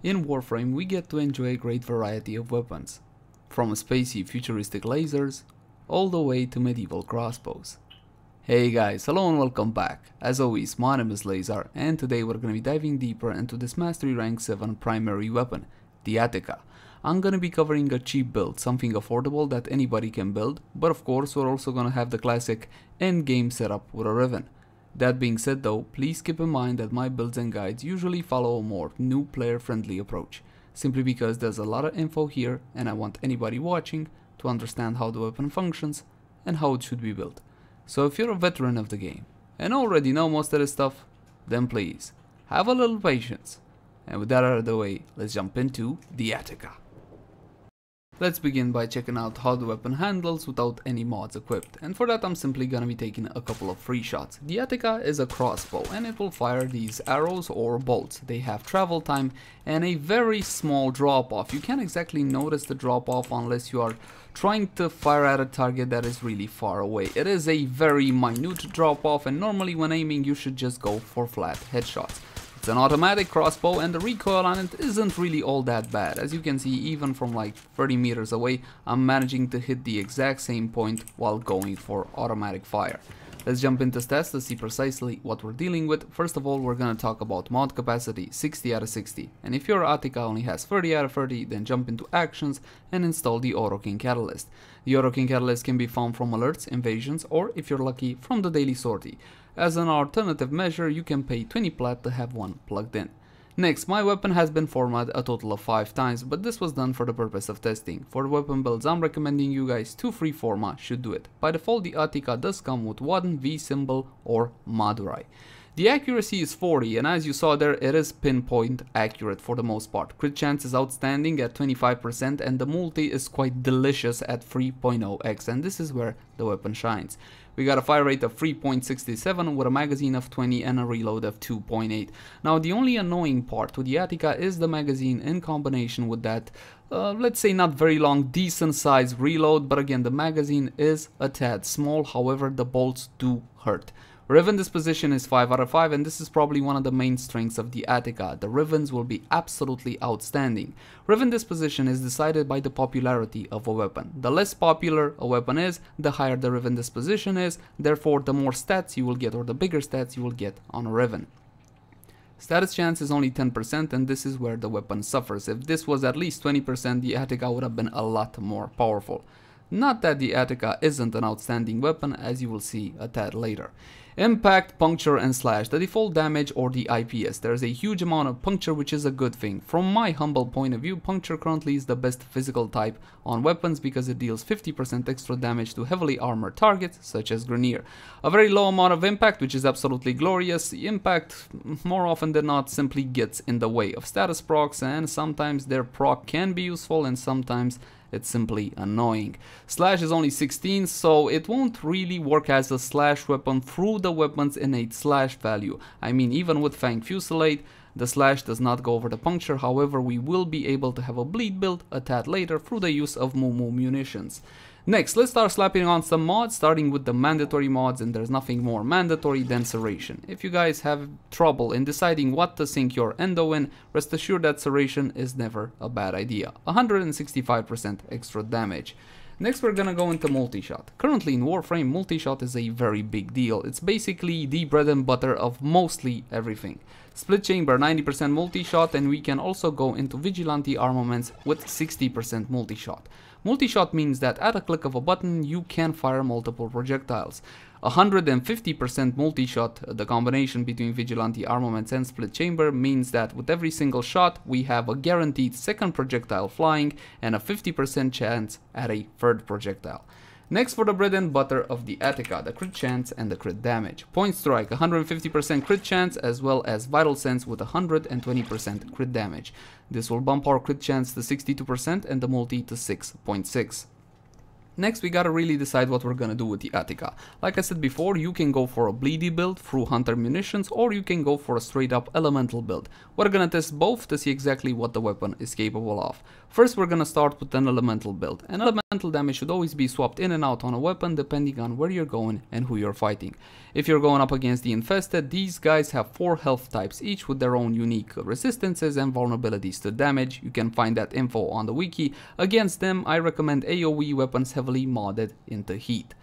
In Warframe, we get to enjoy a great variety of weapons, from spacey futuristic lasers, all the way to medieval crossbows. Hey guys, hello and welcome back. As always, my name is Lazar, and today we're going to be diving deeper into this Mastery Rank 7 primary weapon, the Attica. I'm going to be covering a cheap build, something affordable that anybody can build, but of course we're also going to have the classic endgame setup with a Riven. That being said though, please keep in mind that my builds and guides usually follow a more new player friendly approach, simply because there's a lot of info here and I want anybody watching to understand how the weapon functions and how it should be built. So if you're a veteran of the game and already know most of this stuff, then please have a little patience. And with that out of the way, let's jump into the Attica. Let's begin by checking out how the weapon handles without any mods equipped, and for that I'm simply gonna be taking a couple of free shots. The Attica is a crossbow and it will fire these arrows or bolts. They have travel time and a very small drop off. You can't exactly notice the drop off unless you are trying to fire at a target that is really far away. It is a very minute drop off, and normally when aiming you should just go for flat headshots. It's an automatic crossbow and the recoil on it isn't really all that bad. As you can see, even from like 30 meters away, I'm managing to hit the exact same point while going for automatic fire. Let's jump into stats to see precisely what we're dealing with. First of all, we're gonna talk about mod capacity, 60 out of 60. And if your Attica only has 30 out of 30, then jump into actions and install the Auto King Catalyst. The Auto King Catalyst can be found from alerts, invasions, or if you're lucky, from the daily sortie. As an alternative measure, you can pay 20 plat to have one plugged in. Next, my weapon has been formatted a total of 5 times, but this was done for the purpose of testing. For the weapon builds I'm recommending you guys, 2 free format should do it. By default, the Attica does come with one V symbol or Madurai. The accuracy is 40, and as you saw there, it is pinpoint accurate for the most part. Crit chance is outstanding at 25%, and the multi is quite delicious at 3.0x, and this is where the weapon shines. We got a fire rate of 3.67 with a magazine of 20 and a reload of 2.8. Now the only annoying part with the Attica is the magazine in combination with that, let's say not very long, decent size reload, but again the magazine is a tad small, however the bolts do hurt. Riven disposition is 5 out of 5, and this is probably one of the main strengths of the Attica. The Rivens will be absolutely outstanding. Riven disposition is decided by the popularity of a weapon. The less popular a weapon is, the higher the Riven disposition is, therefore the more stats you will get, or the bigger stats you will get on a Riven. Status chance is only 10%, and this is where the weapon suffers. If this was at least 20%, the Attica would have been a lot more powerful. Not that the Attica isn't an outstanding weapon, as you will see a tad later. Impact, puncture and slash, the default damage or the IPS. There is a huge amount of puncture, which is a good thing. From my humble point of view, puncture currently is the best physical type on weapons because it deals 50% extra damage to heavily armored targets such as Grenier. A very low amount of impact, which is absolutely glorious. The impact more often than not simply gets in the way of status procs, and sometimes their proc can be useful and sometimes it's simply annoying. Slash is only 16, so it won't really work as a slash weapon through the weapon's innate slash value. I mean, even with Fang Fusillade, the slash does not go over the puncture. However, we will be able to have a bleed build a tad later through the use of Munitions. Next, let's start slapping on some mods, starting with the mandatory mods, and there's nothing more mandatory than Serration. If you guys have trouble in deciding what to sink your endo in, rest assured that Serration is never a bad idea. 165% extra damage. Next, we're gonna go into multi-shot. Currently in Warframe, multi-shot is a very big deal. It's basically the bread and butter of mostly everything. Split chamber, 90% multi-shot, and we can also go into vigilante armaments with 60% multi-shot. Multi-shot means that at a click of a button you can fire multiple projectiles. 150% multi-shot, the combination between vigilante armaments and split chamber, means that with every single shot we have a guaranteed second projectile flying and a 50% chance at a third projectile. Next, for the bread and butter of the Attica, the crit chance and the crit damage. Point strike, 150% crit chance, as well as vital sense with 120% crit damage. This will bump our crit chance to 62% and the multi to 6.6. Next, we gotta really decide what we're gonna do with the Attica. Like I said before, you can go for a bleedy build through Hunter Munitions, or you can go for a straight up elemental build. We're gonna test both to see exactly what the weapon is capable of. First, we're gonna start with an elemental build. An elemental damage should always be swapped in and out on a weapon depending on where you're going and who you're fighting. If you're going up against the infested, these guys have 4 health types, each with their own unique resistances and vulnerabilities to damage. You can find that info on the wiki. Against them, I recommend AoE weapons heavily modded into heat.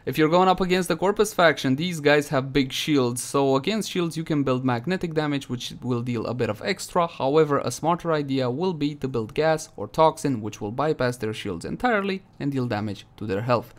If you're going up against the Corpus faction, these guys have big shields, so against shields you can build magnetic damage, which will deal a bit of extra. However, a smarter idea will be to build gas or toxin, which will bypass their shields entirely and deal damage to their health.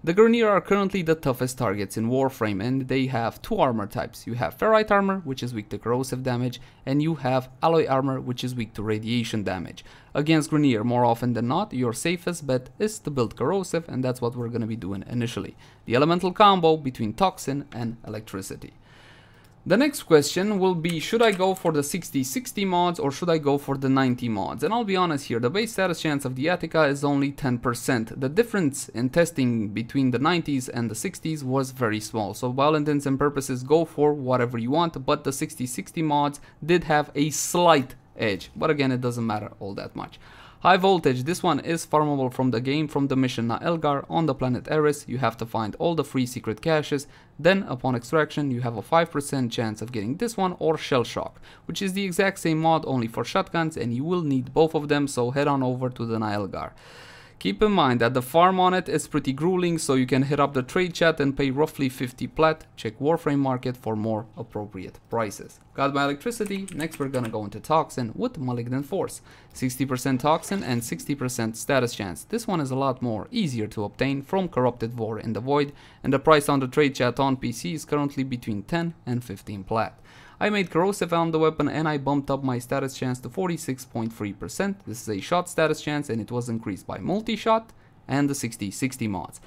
The Grineer are currently the toughest targets in Warframe, and they have 2 armor types. You have ferrite armor, which is weak to corrosive damage, and you have alloy armor, which is weak to radiation damage. Against Grineer, more often than not, your safest bet is to build corrosive, and that's what we're going to be doing initially. The elemental combo between toxin and electricity. The next question will be, should I go for the 60-60 mods or should I go for the 90 mods? And I'll be honest here, the base status chance of the Attica is only 10%. The difference in testing between the 90s and the 60s was very small. So by all intents and purposes, go for whatever you want, but the 60-60 mods did have a slight edge. But again, it doesn't matter all that much. High voltage, this one is farmable from the game, from the mission Naelgar on the planet Eris. You have to find all the free secret caches, then upon extraction you have a 5% chance of getting this one or Shell Shock, which is the exact same mod only for shotguns, and you will need both of them, so head on over to the Naelgar. Keep in mind that the farm on it is pretty grueling, so you can hit up the trade chat and pay roughly 50 plat. Check Warframe market for more appropriate prices. Got my electricity. Next we're gonna go into toxin with malignant force. 60% toxin and 60% status chance. This one is a lot more easier to obtain from corrupted Vor in the void, and the price on the trade chat on PC is currently between 10 and 15 plat. I made corrosive on the weapon and I bumped up my status chance to 46.3%. This is a shot status chance and it was increased by multi-shot and the 60-60 mods.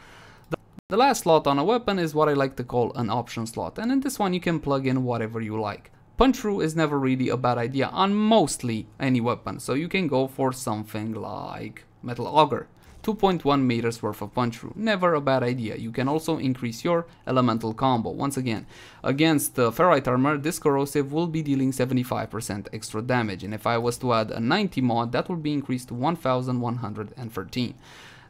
The last slot on a weapon is what I like to call an option slot, and in this one you can plug in whatever you like. Punch through is never really a bad idea on mostly any weapon, so you can go for something like Metal Auger. 2.1 meters worth of punch through, never a bad idea. You can also increase your elemental combo. Once again, against ferrite armor, this corrosive will be dealing 75% extra damage, and if I was to add a 90 mod, that will be increased to 1113.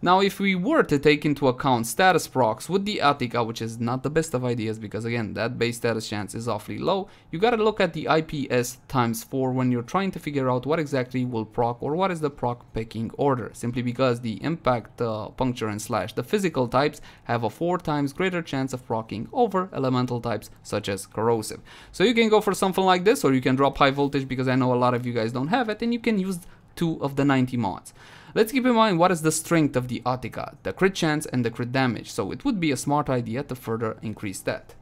Now, if we were to take into account status procs with the Attica, which is not the best of ideas because again, that base status chance is awfully low, you gotta look at the IPS times 4 when you're trying to figure out what exactly will proc or what is the proc picking order, simply because the impact, puncture and slash, the physical types have a 4 times greater chance of proccing over elemental types such as corrosive. So you can go for something like this, or you can drop high voltage because I know a lot of you guys don't have it, and you can use 2 of the 90 mods. Let's keep in mind what is the strength of the Attica, the crit chance and the crit damage, so it would be a smart idea to further increase that.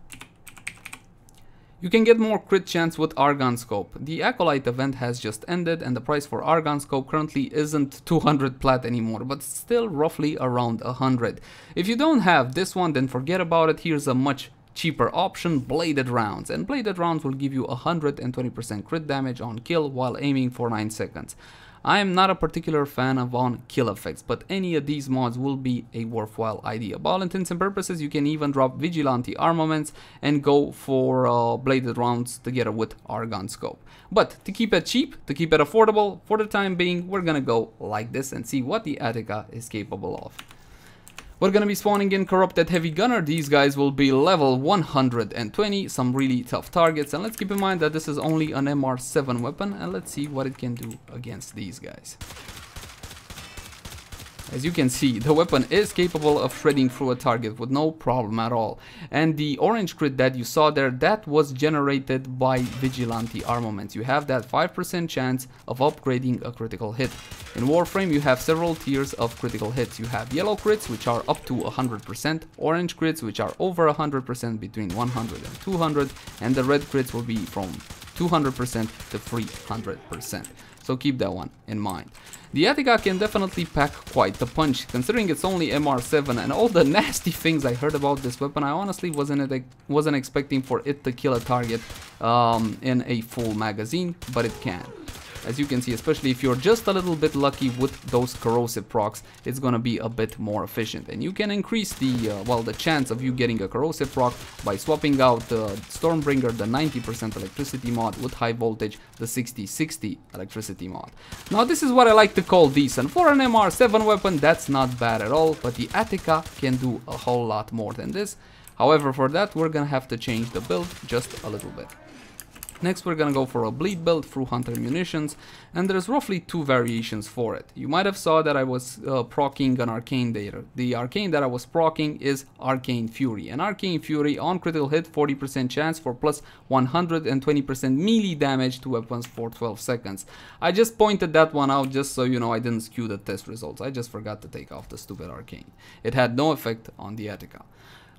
You can get more crit chance with Argon Scope. The Acolyte event has just ended and the price for Argon Scope currently isn't 200 plat anymore, but still roughly around 100. If you don't have this one, then forget about it. Here's a much cheaper option, Bladed Rounds, and Bladed Rounds will give you 120% crit damage on kill while aiming for 9 seconds. I am not a particular fan of on kill effects, but any of these mods will be a worthwhile idea. By all intents and purposes, you can even drop Vigilante armaments and go for Bladed Rounds together with Argon Scope. But to keep it cheap, to keep it affordable, for the time being, we're gonna go like this and see what the Attica is capable of. We're gonna be spawning in Corrupted Heavy Gunner. These guys will be level 120, some really tough targets, and let's keep in mind that this is only an MR7 weapon, and let's see what it can do against these guys. As you can see, the weapon is capable of shredding through a target with no problem at all. And the orange crit that you saw there, that was generated by Vigilante armaments. You have that 5% chance of upgrading a critical hit. In Warframe, you have several tiers of critical hits. You have yellow crits, which are up to 100%, orange crits, which are over 100% between 100 and 200, and the red crits will be from 200% to 300%. So keep that one in mind. The Attica can definitely pack quite the punch. Considering it's only MR7 and all the nasty things I heard about this weapon, I honestly wasn't expecting for it to kill a target in a full magazine, but it can. As you can see, especially if you're just a little bit lucky with those corrosive procs, it's gonna be a bit more efficient. And you can increase the, well, the chance of you getting a corrosive proc by swapping out the Stormbringer, the 90% electricity mod, with high voltage, the 60/60 electricity mod. Now this is what I like to call decent. For an MR7 weapon, that's not bad at all, but the Attica can do a whole lot more than this. However, for that, we're gonna have to change the build just a little bit. Next, we're gonna go for a bleed build through Hunter Munitions, and there's roughly 2 variations for it. You might have saw that I was proccing an Arcane there. The Arcane that I was proccing is Arcane Fury. And Arcane Fury on critical hit, 40% chance for plus 120% melee damage to weapons for 12 seconds. I just pointed that one out just so you know I didn't skew the test results. I just forgot to take off the stupid Arcane. It had no effect on the Attica.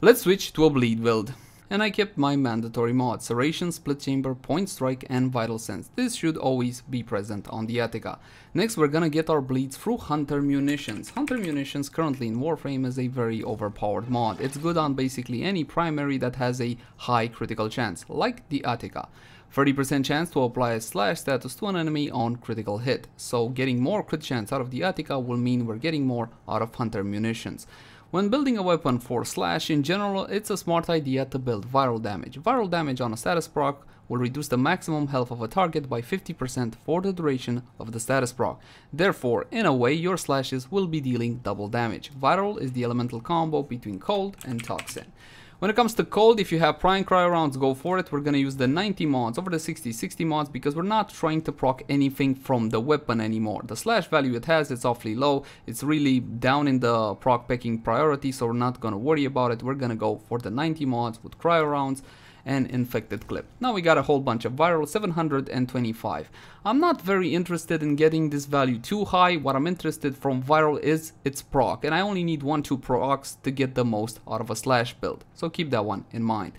Let's switch to a bleed build. And I kept my mandatory mods: Serration, Split Chamber, Point Strike, and Vital Sense. This should always be present on the Attica. Next, we're gonna get our bleeds through Hunter Munitions. Hunter Munitions currently in Warframe is a very overpowered mod. It's good on basically any primary that has a high critical chance, like the Attica. 30% chance to apply a slash status to an enemy on critical hit. So getting more crit chance out of the Attica will mean we're getting more out of Hunter Munitions. When building a weapon for slash in general, it's a smart idea to build viral damage. Viral damage on a status proc will reduce the maximum health of a target by 50% for the duration of the status proc. Therefore, in a way, your slashes will be dealing double damage. Viral is the elemental combo between cold and toxin. When it comes to cold, if you have prime cryo rounds, go for it. We're gonna use the 90 mods over the 60/60 mods because we're not trying to proc anything from the weapon anymore. The slash value it has, it's awfully low. It's really down in the proc pecking priority, so we're not gonna worry about it. We're gonna go for the 90 mods with cryo rounds and infected clip. Now we got a whole bunch of viral, 725. I'm not very interested in getting this value too high. What I'm interested from viral is its proc, and I only need 1-2 procs to get the most out of a slash build, so keep that one in mind.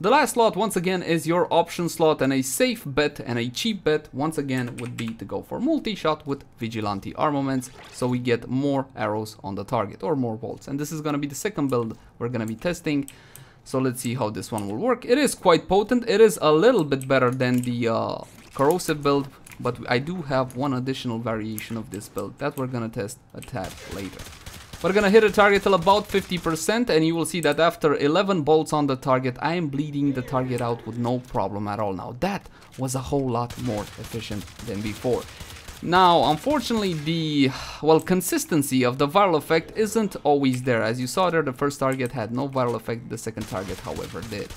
The last slot once again is your option slot, and a safe bet and a cheap bet once again would be to go for multi-shot with vigilante armaments, so we get more arrows on the target or more bolts. And this is going to be the second build we're going to be testing. So let's see how this one will work. It is quite potent. It is a little bit better than the corrosive build, but I do have one additional variation of this build that we're gonna test a tad later. We're gonna hit a target till about 50%, and you will see that after 11 bolts on the target, I am bleeding the target out with no problem at all. Now that was a whole lot more efficient than before. Now, unfortunately, the, well, consistency of the viral effect isn't always there. As you saw there, the first target had no viral effect, the second target, however, did.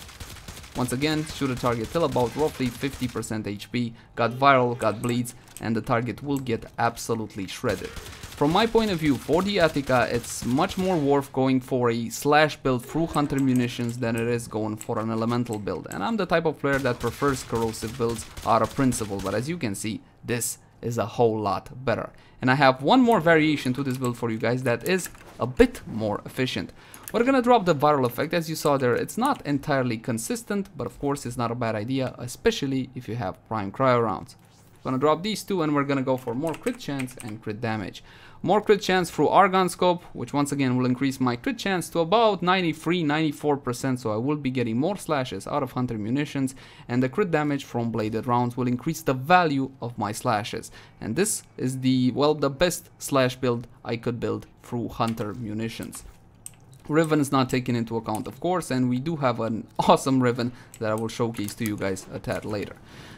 Once again, shoot a target till about roughly 50% HP, got viral, got bleeds, and the target will get absolutely shredded. From my point of view, for the Attica, it's much more worth going for a slash build through Hunter Munitions than it is going for an elemental build. And I'm the type of player that prefers corrosive builds out of principle, but as you can see, this is a whole lot better. And I have one more variation to this build for you guys that is a bit more efficient. We're gonna drop the viral effect. As you saw there, it's not entirely consistent, but of course it's not a bad idea, especially if you have prime cryo rounds. Gonna drop these two, and we're gonna go for more crit chance and crit damage. More crit chance through Argon Scope, which once again will increase my crit chance to about 93-94%, so I will be getting more slashes out of Hunter Munitions, and the crit damage from bladed rounds will increase the value of my slashes. And this is the, well, the best slash build I could build through Hunter Munitions. Riven is not taken into account, of course, and we do have an awesome Riven that I will showcase to you guys a tad later.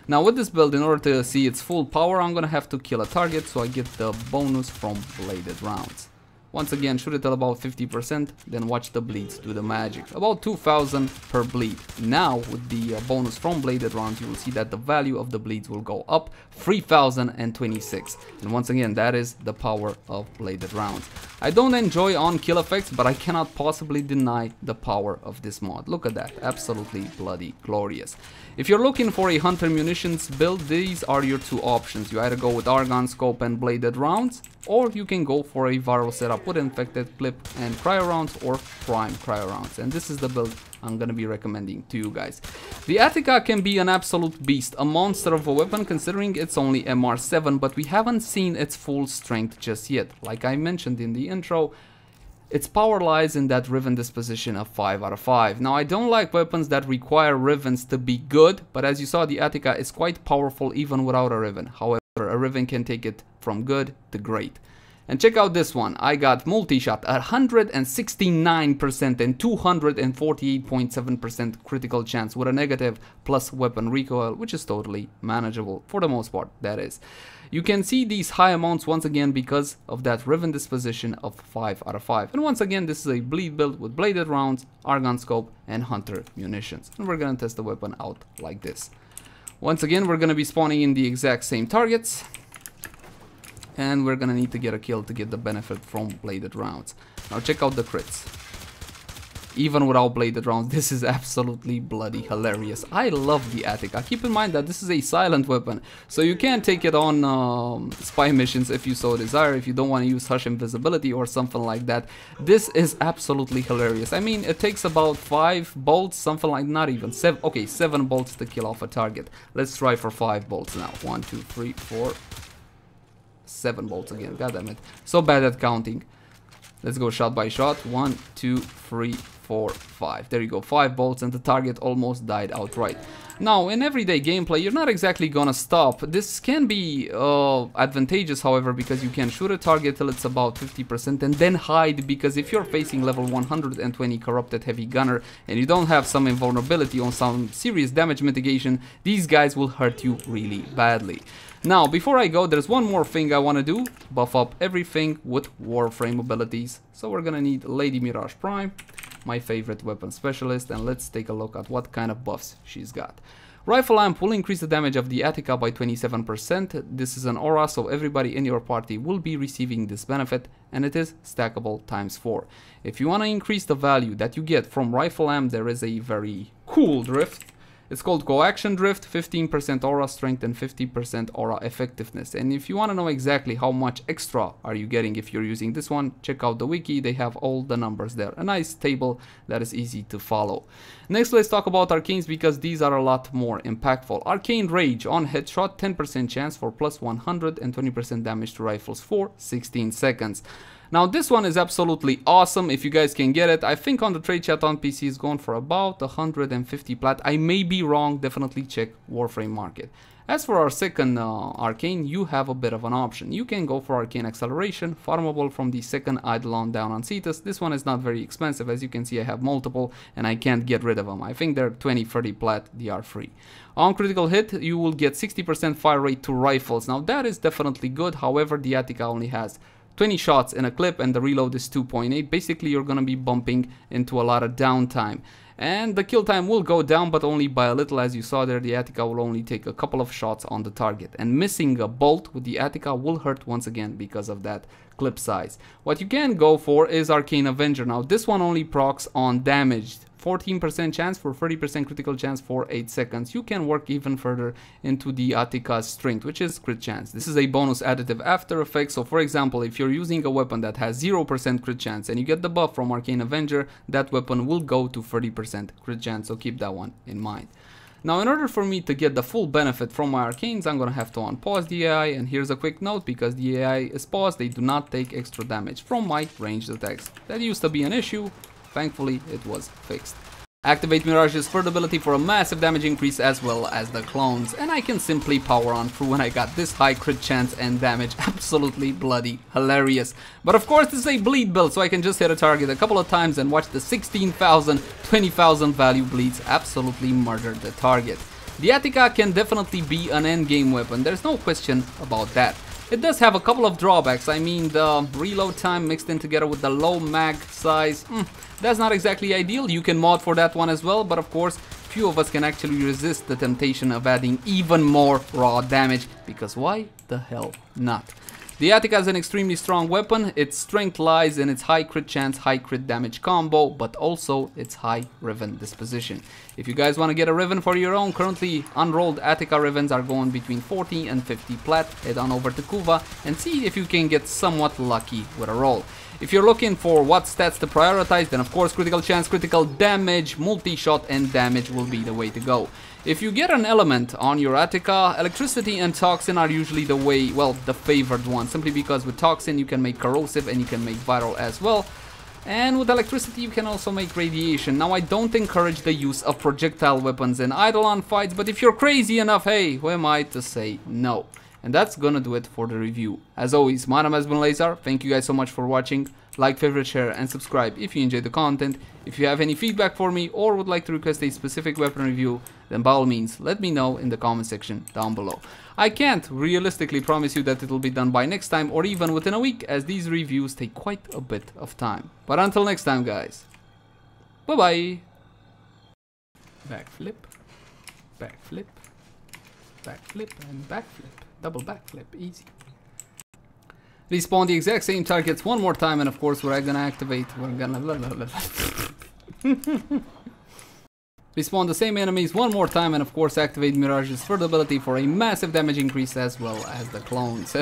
Now with this build, in order to see its full power, I'm gonna have to kill a target, so I get the bonus from bladed rounds. Once again, shoot it till about 50%, then watch the bleeds do the magic. About 2,000 per bleed. Now, with the bonus from bladed rounds, you will see that the value of the bleeds will go up 3,026. And once again, that is the power of bladed rounds. I don't enjoy on-kill effects, but I cannot possibly deny the power of this mod. Look at that, absolutely bloody glorious. If you're looking for a Hunter Munitions build, these are your two options. You either go with Argon Scope and bladed rounds, or you can go for a viral setup with infected clip and cryo rounds or prime cryo rounds. And this is the build I'm gonna be recommending to you guys. The Attica can be an absolute beast, a monster of a weapon considering it's only MR7, but we haven't seen its full strength just yet. Like I mentioned in the intro, its power lies in that Riven disposition of 5 out of 5. Now, I don't like weapons that require Rivens to be good, but as you saw, the Attica is quite powerful even without a Riven. However, A Riven can take it from good to great. And check out this one. I got multi-shot 169% and 248.7% critical chance with a negative plus weapon recoil, which is totally manageable for the most part, that is. You can see these high amounts once again because of that Riven disposition of 5 out of 5. And once again, this is a bleed build with bladed rounds, argon scope, and Hunter Munitions. And we're gonna test the weapon out like this. Once again, we're gonna be spawning in the exact same targets. And we're gonna need to get a kill to get the benefit from bladed rounds. Now check out the crits. Even without bladed rounds, this is absolutely bloody hilarious. I love the Attica. Keep in mind that this is a silent weapon, so you can take it on spy missions if you so desire, if you don't want to use hush invisibility or something like that. This is absolutely hilarious. I mean, it takes about 5 bolts, something like, not even 7, okay, 7 bolts to kill off a target. Let's try for 5 bolts now. 1, 2, 3, 4, 7 bolts again. God damn it. So bad at counting. Let's go shot by shot. 1, 2, 3, 4, 5. There you go. 5 bolts and the target almost died outright. Now, in everyday gameplay, you're not exactly gonna stop. This can be advantageous, however, because you can shoot a target till it's about 50% and then hide, because if you're facing level 120 corrupted heavy gunner and you don't have some invulnerability on some serious damage mitigation, these guys will hurt you really badly. Now, before I go, there's one more thing I want to do. Buff up everything with Warframe abilities. So we're gonna need Lady Mirage Prime, my favorite weapon specialist, and let's take a look at what kind of buffs she's got. Rifle Lamp will increase the damage of the Attica by 27%. This is an aura, so everybody in your party will be receiving this benefit, and it is stackable ×4. If you want to increase the value that you get from Rifle Lamp, there is a very cool drift. It's called Coaction Drift, 15% aura strength and 50% aura effectiveness. And if you want to know exactly how much extra are you getting if you're using this one, check out the wiki, they have all the numbers there. A nice table that is easy to follow. Next, let's talk about arcanes, because these are a lot more impactful. Arcane Rage on headshot, 10% chance for plus 120% damage to rifles for 16 seconds. Now this one is absolutely awesome if you guys can get it. I think on the trade chat on PC is going for about 150 plat. I may be wrong, definitely check Warframe market. As for our second arcane, you have a bit of an option. You can go for Arcane Acceleration, farmable from the second Eidolon down on Cetus. This one is not very expensive. As you can see, I have multiple and I can't get rid of them. I think they're 20-30 plat, they are free. On critical hit, you will get 60% fire rate to rifles. Now that is definitely good, however the Attica only has 20 shots in a clip and the reload is 2.8. Basically, you're gonna be bumping into a lot of downtime. And the kill time will go down, but only by a little. As you saw there, the Attica will only take a couple of shots on the target. And missing a bolt with the Attica will hurt once again because of that clip size. What you can go for is Arcane Avenger. Now, this one only procs on damaged. 14% chance for 30% critical chance for 8 seconds. You can work even further into the Attica's strength, which is crit chance. This is a bonus additive after effect. So for example, if you're using a weapon that has 0% crit chance and you get the buff from Arcane Avenger, that weapon will go to 30% crit chance. So keep that one in mind. Now, in order for me to get the full benefit from my arcanes, I'm gonna have to unpause the AI, and here's a quick note: because the AI is paused, they do not take extra damage from my ranged attacks. That used to be an issue. Thankfully, it was fixed. Activate Mirage's third ability for a massive damage increase as well as the clones, and I can simply power on through when I got this high crit chance and damage. Absolutely bloody hilarious. But of course, this is a bleed build, so I can just hit a target a couple of times and watch the 16,000, 20,000 value bleeds absolutely murder the target. The Attica can definitely be an endgame weapon, there's no question about that. It does have a couple of drawbacks. I mean, the reload time mixed in together with the low mag size, that's not exactly ideal. You can mod for that one as well, but of course, few of us can actually resist the temptation of adding even more raw damage, because why the hell not? The Attica is an extremely strong weapon. Its strength lies in its high crit chance, high crit damage combo, but also its high Riven disposition. If you guys want to get a Riven for your own, currently unrolled Attica Rivens are going between 40 and 50 plat. Head on over to Kuva and see if you can get somewhat lucky with a roll. If you're looking for what stats to prioritize, then of course critical chance, critical damage, multi-shot and damage will be the way to go. If you get an element on your Attica, electricity and toxin are usually the way, well, the favored one, simply because with toxin you can make corrosive and you can make viral as well. And with electricity you can also make radiation. Now, I don't encourage the use of projectile weapons in Eidolon fights, but if you're crazy enough, hey, who am I to say no? And that's gonna do it for the review. As always, my name has been Leyzar. Thank you guys so much for watching. Like, favorite, share, and subscribe if you enjoyed the content. If you have any feedback for me or would like to request a specific weapon review, then by all means, let me know in the comment section down below. I can't realistically promise you that it will be done by next time or even within a week, as these reviews take quite a bit of time. But until next time, guys, bye-bye. Backflip, backflip, backflip, and backflip. Double backflip, easy. Respawn the exact same targets one more time, and of course we're gonna activate, Respawn the same enemies one more time, and of course activate Mirage's third ability for a massive damage increase as well as the clones.